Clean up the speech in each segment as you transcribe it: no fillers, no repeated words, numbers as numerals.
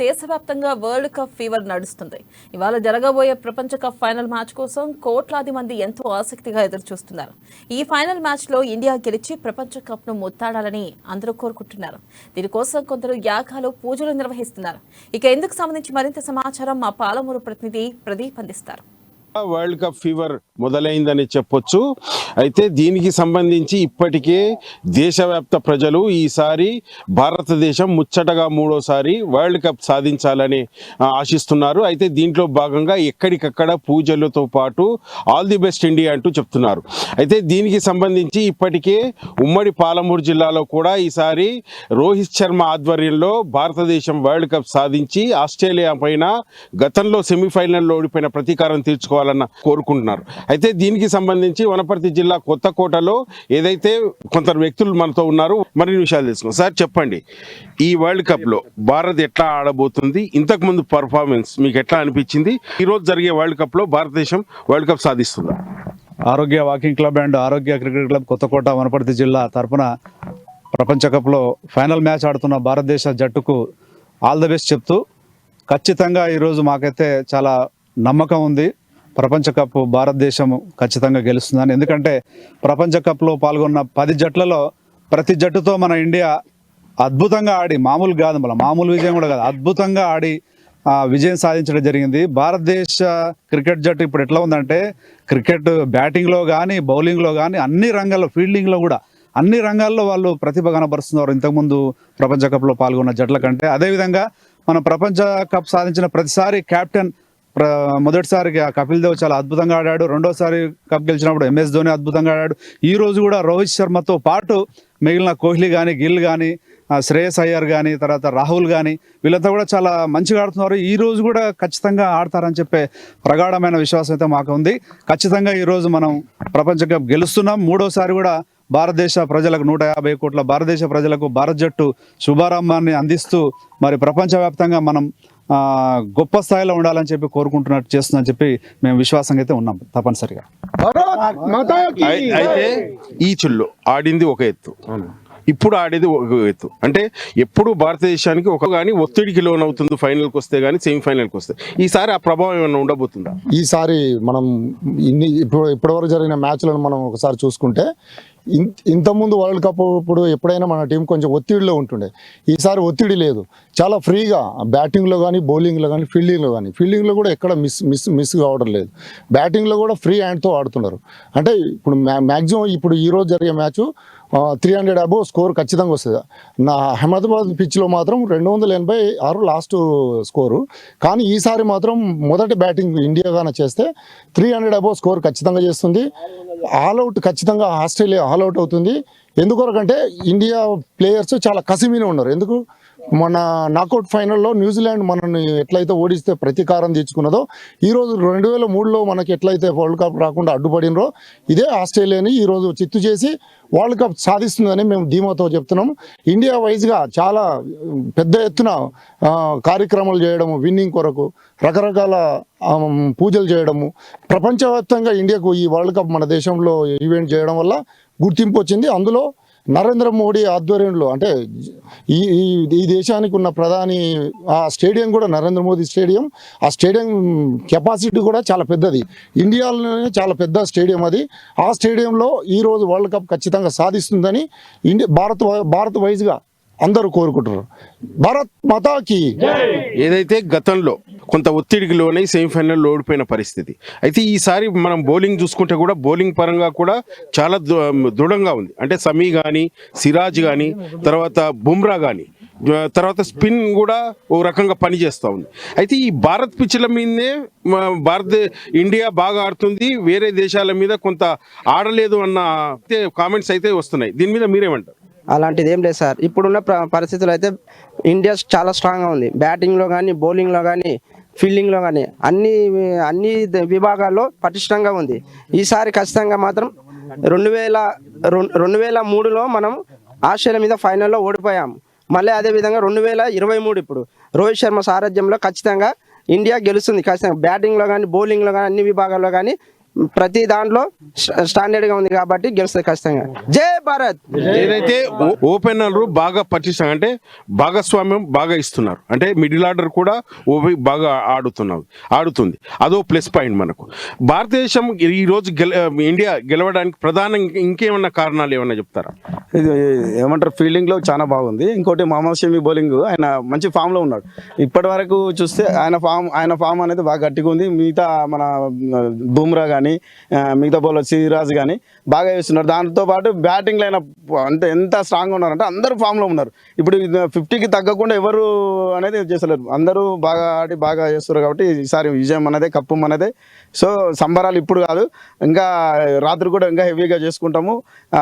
దేశవ్యాప్తంగా world cup fever నడుస్తుంది. ఇవాళ జరగబోయే ప్రపంచ కప్ ఫైనల్ మ్యాచ్ కోసం కోట్లాది మంది ఎంతో ఆసక్తిగా ఎదురుచూస్తున్నారు. ఈ ఫైనల్ మ్యాచ్ లో ఇండియా గెలిచి ప్రపంచ కప్ ను ముత్తాడాలని అందరూ కోరుకుంటున్నారు. దీనికోసం కొందరు యాగాలు పూజలు నిర్వహిస్తున్నారు. ఇక ఇందుకు సంబంధించి మరింత సమాచారం మా పాలమూరు ప్రతినిధి ప్రదీప్ అందిస్తారు. వరల్డ్ కప్ ఫీవర్ మొదలైందని చెప్పొచ్చు. అయితే దీనికి సంబంధించి ఇప్పటికే దేశవ్యాప్త ప్రజలు ఈసారి భారతదేశం ముచ్చటగా మూడోసారి వరల్డ్ కప్ సాధించాలని ఆశిస్తున్నారు. అయితే దీంట్లో భాగంగా ఎక్కడికక్కడ పూజలతో పాటు ఆల్ ది బెస్ట్ ఇండియా అంటూ చెప్తున్నారు. అయితే దీనికి సంబంధించి ఇప్పటికే ఉమ్మడి పాలమూరు జిల్లాలో కూడా ఈసారి రోహిత్ శర్మ ఆధ్వర్యంలో భారతదేశం వరల్డ్ కప్ సాధించి ఆస్ట్రేలియా పైన గతంలో సెమీఫైనల్లో ఓడిపోయిన ప్రతీకారం తీర్చుకోవాలి కోరుకుంటున్నారు. అయితే దీనికి సంబంధించి వనపర్తి జిల్లా కొత్తకోటలో ఏదైతే కొందరు వ్యక్తులు మనతో ఉన్నారు, మరిన్ని విషయాలు తెలుసుకున్నాం. సార్ చెప్పండి, ఈ వరల్డ్ కప్ లో భారత్ ఎట్లా ఆడబోతుంది, ఇంతకు ముందు పర్ఫార్మెన్స్ మీకు ఎట్లా అనిపించింది, ఈ రోజు జరిగే వరల్డ్ కప్ లో భారతదేశం వరల్డ్ కప్ సాధిస్తుందా? ఆరోగ్య వాకింగ్ క్లబ్ అండ్ ఆరోగ్య క్రికెట్ క్లబ్ కొత్తకోట వనపర్తి జిల్లా తరఫున ప్రపంచ కప్లో ఫైనల్ మ్యాచ్ ఆడుతున్న భారతదేశ జట్టుకు ఆల్ ది బెస్ట్ చెప్తూ, ఖచ్చితంగా ఈరోజు మాకైతే చాలా నమ్మకం ఉంది. ప్రపంచ కప్ భారతదేశం ఖచ్చితంగా గెలుస్తుందని. ఎందుకంటే ప్రపంచ కప్లో పాల్గొన్న 10 జట్లలో ప్రతి జట్టుతో మన ఇండియా అద్భుతంగా ఆడి, మామూలు కాదు, మామూలు విజయం కూడా కాదు, అద్భుతంగా ఆడి విజయం సాధించడం జరిగింది. భారతదేశ క్రికెట్ జట్టు ఇప్పుడు ఎట్లా ఉందంటే క్రికెట్ బ్యాటింగ్లో కానీ బౌలింగ్లో కానీ అన్ని రంగాల్లో, ఫీల్డింగ్లో కూడా అన్ని రంగాల్లో వాళ్ళు ప్రతిభ కనబరుస్తున్నారు ఇంతకుముందు ప్రపంచ కప్లో పాల్గొన్న జట్ల కంటే. అదేవిధంగా మనం ప్రపంచ కప్ సాధించిన ప్రతిసారి కెప్టెన్ మొదటిసారి కపిల్ దేవ్ చాలా అద్భుతంగా ఆడాడు, రెండోసారి కప్ గెలిచినప్పుడు MS ధోని అద్భుతంగా ఆడాడు. ఈ రోజు కూడా రోహిత్ శర్మతో పాటు మిగిలిన కోహ్లీ కానీ, గిల్ కానీ, శ్రేయస్ అయ్యర్ కానీ, తర్వాత రాహుల్ కానీ, వీళ్ళంతా కూడా చాలా మంచిగా ఆడుతున్నారు. ఈ రోజు కూడా ఖచ్చితంగా ఆడతారని చెప్పే ప్రగాఢమైన విశ్వాసం అయితే మాకు ఉంది. ఖచ్చితంగా ఈరోజు మనం ప్రపంచ కప్ గెలుస్తున్నాం. మూడోసారి కూడా భారతదేశ ప్రజలకు 150 కోట్ల భారతదేశ ప్రజలకు భారత జట్టు శుభారంభాన్ని అందిస్తూ మరి ప్రపంచవ్యాప్తంగా మనం గొప్ప స్థాయిలో ఉండాలని చెప్పి కోరుకుంటున్నట్టు చేస్తుందని చెప్పి మేము విశ్వాసంగా అయితే ఉన్నాం తప్పనిసరిగా. అయితే ఈ చుల్లో ఆడింది ఒక ఎత్తు, ఇప్పుడు ఆడేది ఒక ఎత్తు. అంటే ఎప్పుడు భారతదేశానికి ఒక కానీ ఒత్తిడికి లోనవుతుంది ఫైనల్కి వస్తే కానీ సెమీఫైనల్కి వస్తే. ఈసారి ఆ ప్రభావం ఏమైనా ఉండబోతుందా? ఈసారి మనం ఇప్పటివరకు జరిగిన మ్యాచ్లను మనం ఒకసారి చూసుకుంటే ఇంతకుముందు వరల్డ్ కప్ ఇప్పుడు ఎప్పుడైనా మన టీం కొంచెం ఒత్తిడిలో ఉంటుండే. ఈసారి ఒత్తిడి లేదు, చాలా ఫ్రీగా బ్యాటింగ్లో కానీ బౌలింగ్లో కానీ ఫీల్డింగ్లో కూడా ఎక్కడ మిస్ కావడం లేదు. బ్యాటింగ్లో కూడా ఫ్రీ హ్యాండ్తో ఆడుతున్నారు. అంటే ఇప్పుడు మ్యాక్సిమం ఇప్పుడు ఈరోజు జరిగే మ్యాచ్ 300 అబోవ్ స్కోర్ ఖచ్చితంగా వస్తుంది. నా అహ్మదాబాద్ పిచ్లో మాత్రం 286 లాస్ట్ స్కోరు. కానీ ఈసారి మాత్రం మొదటి బ్యాటింగ్ ఇండియా గాన చేస్తే 300 అబోవ్ స్కోర్ ఖచ్చితంగా చేస్తుంది. ఆల్అవుట్ ఖచ్చితంగా ఆస్ట్రేలియా ఆల్అవుట్ అవుతుంది. ఎందుకొరకంటే ఇండియా ప్లేయర్స్ చాలా కసిమీన ఉన్నారు. ఎందుకు మన నాకౌట్ ఫైనల్లో న్యూజిలాండ్ మనల్ని ఎట్లయితే ఓడిస్తే ప్రతీకారం తీర్చుకున్నదో, ఈరోజు 2003లో మనకి ఎట్లయితే వరల్డ్ కప్ రాకుండా అడ్డుపడినరో ఇదే ఆస్ట్రేలియాని ఈరోజు చిత్తు చేసి వరల్డ్ కప్ సాధిస్తుందని మేము ధీమాతో చెప్తున్నాము. ఇండియా వైజ్గా చాలా పెద్ద ఎత్తున కార్యక్రమాలు చేయడము, విన్నింగ్ కొరకు రకరకాల పూజలు చేయడము, ప్రపంచవ్యాప్తంగా ఇండియాకు ఈ వరల్డ్ కప్ మన దేశంలో ఈవెంట్ చేయడం వల్ల గుర్తింపు వచ్చింది. అందులో నరేంద్ర మోడీ ఆధ్వర్యంలో, అంటే ఈ దేశానికి ఉన్న ప్రధాని ఆ స్టేడియం కూడా నరేంద్ర మోదీ స్టేడియం. ఆ స్టేడియం కెపాసిటీ కూడా చాలా పెద్దది, ఇండియాలోనే చాలా పెద్ద స్టేడియం అది. ఆ స్టేడియంలో ఈరోజు వరల్డ్ కప్ ఖచ్చితంగా సాధిస్తుందని భారత్ వైజ్గా అందరూ కోరుకుంటున్నారు. భారత్ మాతాకి. ఏదైతే గతంలో కొంత ఒత్తిడికి లోనై సెమీఫైనల్లో ఓడిపోయిన పరిస్థితి, అయితే ఈసారి మనం బౌలింగ్ చూసుకుంటే కూడా బౌలింగ్ పరంగా కూడా చాలా దృఢంగా ఉంది. అంటే సమీ కానీ, సిరాజ్ కానీ, తర్వాత బుమ్రా కానీ, తర్వాత స్పిన్ కూడా ఓ రకంగా పనిచేస్తూ ఉంది. అయితే ఈ భారత్ పిచ్ల మీదనే ఇండియా బాగా ఆడుతుంది, వేరే దేశాల మీద కొంత ఆడలేదు అన్న కామెంట్స్ అయితే వస్తున్నాయి. దీని మీద మీరేమంటారు? అలాంటిది ఏం లేదు సార్. ఇప్పుడున్న పరిస్థితులు అయితే ఇండియా చాలా స్ట్రాంగ్గా ఉంది. బ్యాటింగ్లో కానీ, బౌలింగ్లో కానీ, ఫీల్డింగ్లో కానీ అన్ని విభాగాల్లో పటిష్టంగా ఉంది. ఈసారి ఖచ్చితంగా మాత్రం 2003లో మనం ఆస్ట్రేలియా మీద ఫైనల్లో ఓడిపోయాం. మళ్ళీ అదేవిధంగా 2023 ఇప్పుడు రోహిత్ శర్మ సారథ్యంలో ఖచ్చితంగా ఇండియా గెలుస్తుంది. ఖచ్చితంగా బ్యాటింగ్లో కానీ, బౌలింగ్లో కానీ, అన్ని విభాగాల్లో కానీ ప్రతి దాంట్లో స్టాండర్డ్ గా ఉంది కాబట్టి గెలుస్తుంది ఖచ్చితంగా. జై భారత్. ఏదైతే ఓపెనర్లు బాగా పటిష్టంగా అంటే భాగస్వామ్యం బాగా ఇస్తున్నారు, అంటే మిడిల్ ఆర్డర్ కూడా బాగా ఆడుతుంది, అదో ప్లస్ పాయింట్ మనకు. భారతదేశం ఈ రోజు ఇండియా గెలవడానికి ప్రధాన ఇంకేమన్నా కారణాలు ఏమన్నా చెప్తారా? ఇది ఏమంటారు, ఫీల్డింగ్ లో చాలా బాగుంది. ఇంకోటి మహమ్మద్ షమి బౌలింగ్, ఆయన మంచి ఫామ్ లో ఉన్నాడు. ఇప్పటి వరకు చూస్తే ఆయన ఫామ్ అనేది బాగా గట్టిగా ఉంది. మిగతా మన బుమ్రా కానీ మిగతా బౌలర్ సిరాజ్ కానీ బాగా వేస్తున్నారు. దాంతో పాటు బ్యాటింగ్ లైన్ అంటే ఎంత స్ట్రాంగ్ ఉన్నారంటే అందరూ ఫామ్ లో ఉన్నారు. ఇప్పుడు 50కి తగ్గకుండా ఎవరు అనేది చేస్తలేరు, అందరూ బాగా ఆడి బాగా చేస్తారు. కాబట్టి ఈసారి విజయం మనదే, కప్పు మనదే. సో సంబరాలు ఇప్పుడు కాదు, ఇంకా రాత్రి కూడా ఇంకా హెవీగా చేసుకుంటాము,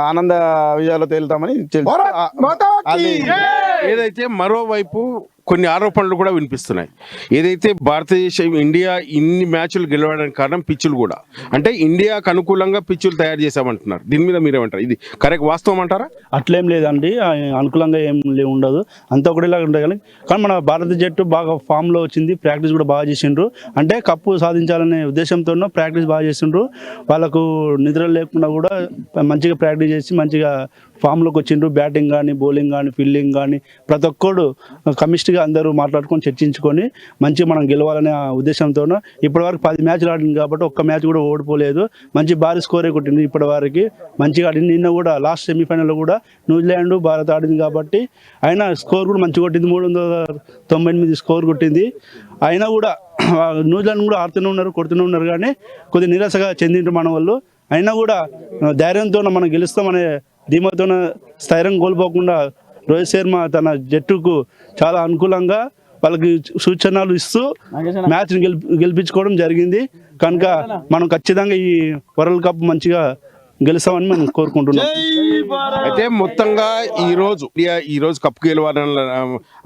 ఆనంద విజయాలు తేలుతామని ఏదైతే మరోవైపు కొన్ని ఆరోపణలు కూడా వినిపిస్తున్నాయి. ఏదైతే భారతదేశం ఇండియా ఇన్ని మ్యాచ్లు గెలవడానికి కారణం పిచ్చులు కూడా, అంటే ఇండియాకు అనుకూలంగా పిచ్చులు తయారు చేసామంటున్నారు. దీని మీద మీరేమంటారు? ఇది కరెక్ట్, వాస్తవం అంటారా? అట్లేం లేదండి, అనుకూలంగా ఏం ఉండదు, అంతా ఒకటిలా ఉంటాయి. కానీ మన భారత జట్టు బాగా ఫామ్లో వచ్చింది, ప్రాక్టీస్ కూడా బాగా చేసిండ్రు. అంటే కప్పు సాధించాలనే ఉద్దేశంతోనూ ప్రాక్టీస్ బాగా చేసిండ్రు. వాళ్ళకు నిద్ర లేకుండా కూడా మంచిగా ప్రాక్టీస్ చేసి మంచిగా ఫామ్లోకి వచ్చిండ్రు. బ్యాటింగ్ కానీ, బౌలింగ్ కానీ, ఫీల్డింగ్ కానీ ప్రతి ఒక్కడు కమిస్ట్గా అందరూ మాట్లాడుకొని చర్చించుకొని మంచిగా మనం గెలవాలనే ఉద్దేశంతోనూ ఇప్పటి వరకు 10 మ్యాచ్లు ఆడింది కాబట్టి ఒక్క మ్యాచ్ కూడా ఓడిపోలేదు. మంచి భారీ స్కోరే కొట్టింది ఇప్పటి వరకు, మంచిగా ఆడింది. నిన్న కూడా లాస్ట్ సెమీఫైనల్లో కూడా న్యూజిలాండ్ భారత్ ఆడింది కాబట్టి అయినా స్కోర్ కూడా మంచిగా కొట్టింది, 398 స్కోర్ కొట్టింది. అయినా కూడా న్యూజిలాండ్ కూడా ఆడుతూనే ఉన్నారు, కొడుతూనే ఉన్నారు. కానీ కొద్దిగా నిరాశగా చెందిండ్రు మన వాళ్ళు. అయినా కూడా ధైర్యంతో మనం గెలుస్తామనే ధీమాతో స్థైర్యం కోల్పోకుండా రోహిత్ శర్మ తన జట్టుకు చాలా అనుకూలంగా వాళ్ళకి సూచనలు ఇస్తూ మ్యాచ్ని గెలిపించుకోవడం జరిగింది. కనుక మనం ఖచ్చితంగా ఈ వరల్డ్ కప్ మంచిగా గెలుస్తామని మనం కోరుకుంటున్నాం. అయితే మొత్తంగా ఈ రోజు కప్ గెలవాలన్న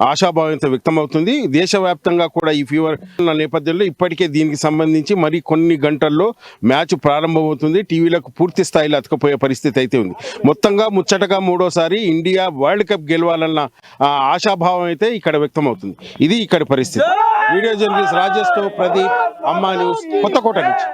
ఆశాభావంతో వ్యక్తం అవుతుంది. దేశవ్యాప్తంగా కూడా ఈ ఫీవర్ నేపథ్యంలో ఇప్పటికే దీనికి సంబంధించి మరి కొన్ని గంటల్లో మ్యాచ్ ప్రారంభమవుతుంది. టీవీలకు పూర్తి స్థాయిలో అతకపోయే పరిస్థితి అయితే ఉంది. మొత్తంగా ముచ్చటగా 3వసారి ఇండియా వరల్డ్ కప్ గెలవాలన్న ఆశాభావం అయితే ఇక్కడ వ్యక్తం అవుతుంది. ఇది ఇక్కడి పరిస్థితి. వీడియో జర్నలిస్ట్ రాజేష్తో ప్రదీప్, అమ్మా న్యూస్, కొత్తకోట నుంచి.